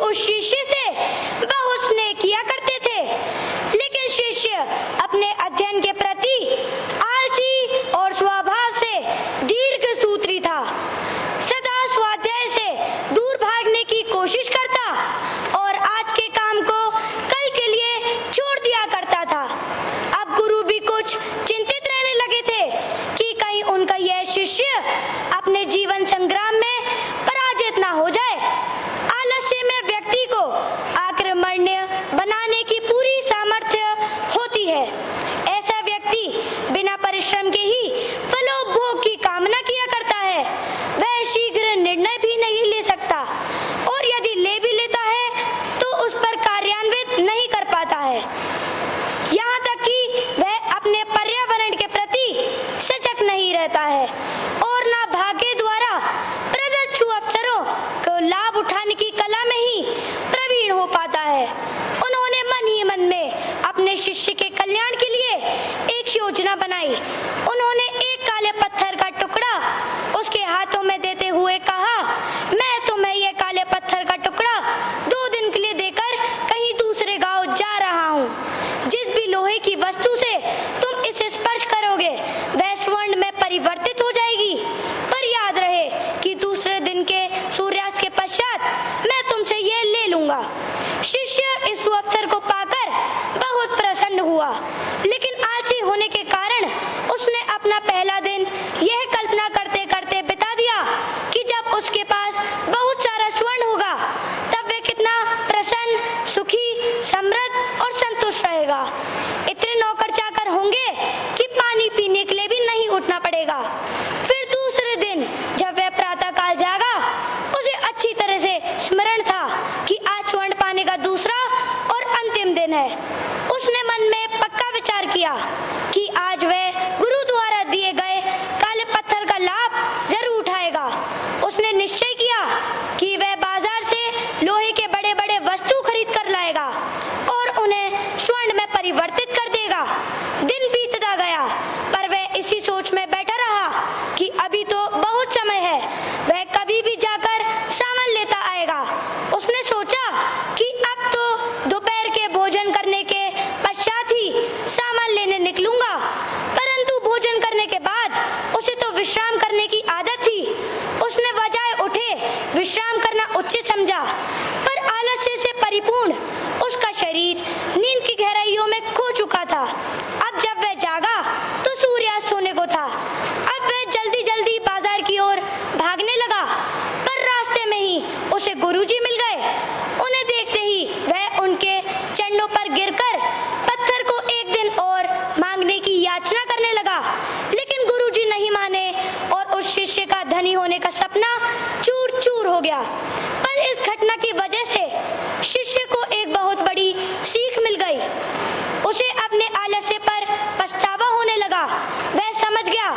उस शिष्य से बहुत स्नेह किया करते थे, लेकिन शिष्य अपने अध्ययन के प्रति आलसी और स्वभाव से दीर्घ सूत्री था। सदा स्वाध्याय से दूर भागने की कोशिश करता और आज के काम को कल के लिए छोड़ दिया करता था। अब गुरु भी कुछ चिंतित रहने लगे थे कि कहीं उनका यह शिष्य अपने जीवन संग्राम में पराजित ना हो जाए। आलस्य में व्यक्ति को आक्रमणीय बनाने की पूरी सामर्थ्य होती है। ऐसा व्यक्ति बिना परिश्रम के ही फलोपभोग की कामना किया करता है। वह शीघ्र निर्णय भी नहीं ले सकता और यदि ले भी लेता है तो उस पर कार्यान्वित नहीं कर पाता है। यहाँ तक कि वह अपने पर्यावरण के प्रति सजग नहीं रहता है और ना भाग्य द्वारा प्रदत्त अवसरों को लाभ उठाने की कला में ही प्रवीण हो पाता है। उन्होंने मन ही मन में अपने शिष्य के कल्याण के लिए एक योजना बनाई। उन्होंने एक काले पत्थर का टुकड़ा उसके हाथों में देते हुए कहा, मैं तुम्हें यह काले पत्थर का टुकड़ा 2 दिन के लिए देकर कहीं दूसरे गांव जा रहा हूँ। जिस भी लोहे की वस्तु से तुम इसे स्पर्श करोगे वह स्वर्ण में परिवर्तित हो जाएगी। पर याद रहे कि दूसरे दिन के सूर्यास्त के पश्चात मैं तुमसे यह ले लूंगा। शिष्य इस अवसर को पाकर बहुत प्रसन्न हुआ, लेकिन आलसी होने के कारण उसने अपना पहला दिन यह कल्पना करते करते बिता दिया कि जब उसके पास बहुत सारा स्वर्ण होगा तब वह कितना प्रसन्न, सुखी, समृद्ध और संतुष्ट रहेगा। इतने नौकर चाकर होंगे कि पानी पीने के लिए भी नहीं उठना पड़ेगा। फिर दूसरे दिन जब वह प्रातः काल जागा, उसे अच्छी तरह से स्मरण था कि आज स्वर्ण पाने का दूसरा और अंतिम दिन है। उसने मन में पक्का विचार किया कि आज वह गुरु द्वारा दिए गए काले पत्थर का लाभ जरूर उठाएगा। उसने निश्चय किया कि वह बाजार से लोहे के बड़े बड़े वस्तु खरीद कर लाएगा और उन्हें स्वर्ण में परिवर्तित कर देगा। दिन बीतता गया पर वह इसी सोच में बैठा रहा कि अभी तो बहुत समय है, वह कभी भी जाकर सामान लेता आएगा। उसने सोचा कि अब तो दोपहर के भोजन करने के पश्चात ही सामान लेने निकलूंगा, परंतु भोजन करने के बाद उसे तो विश्राम करने की आदत थी। उसने बजाय उठे विश्राम करना उचित समझा, पर आलस्य से परिपूर्ण उसका शरीर नींद की गहराइयों में खो चुका था। अब जब वह जागा तो सूर्यास्त होने को था। अब वह जल्दी जल्दी बाजार की ओर भागने लगा, पर रास्ते में ही उसे गुरुजी मिल गए। उन्हें देखते ही वह उनके चरणों पर गिरकर पत्थर को एक दिन और मांगने की याचना करने लगा, लेकिन गुरुजी नहीं माने और उस शिष्य का धनी होने का सपना चूर चूर हो गया। पर इस घटना की वजह से शिष्य को एक बहुत बड़ी सीख मिल गई। उसे अपने आलस्य पर पछतावा होने लगा। वह समझ गया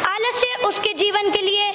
आलस्य उसके जीवन के लिए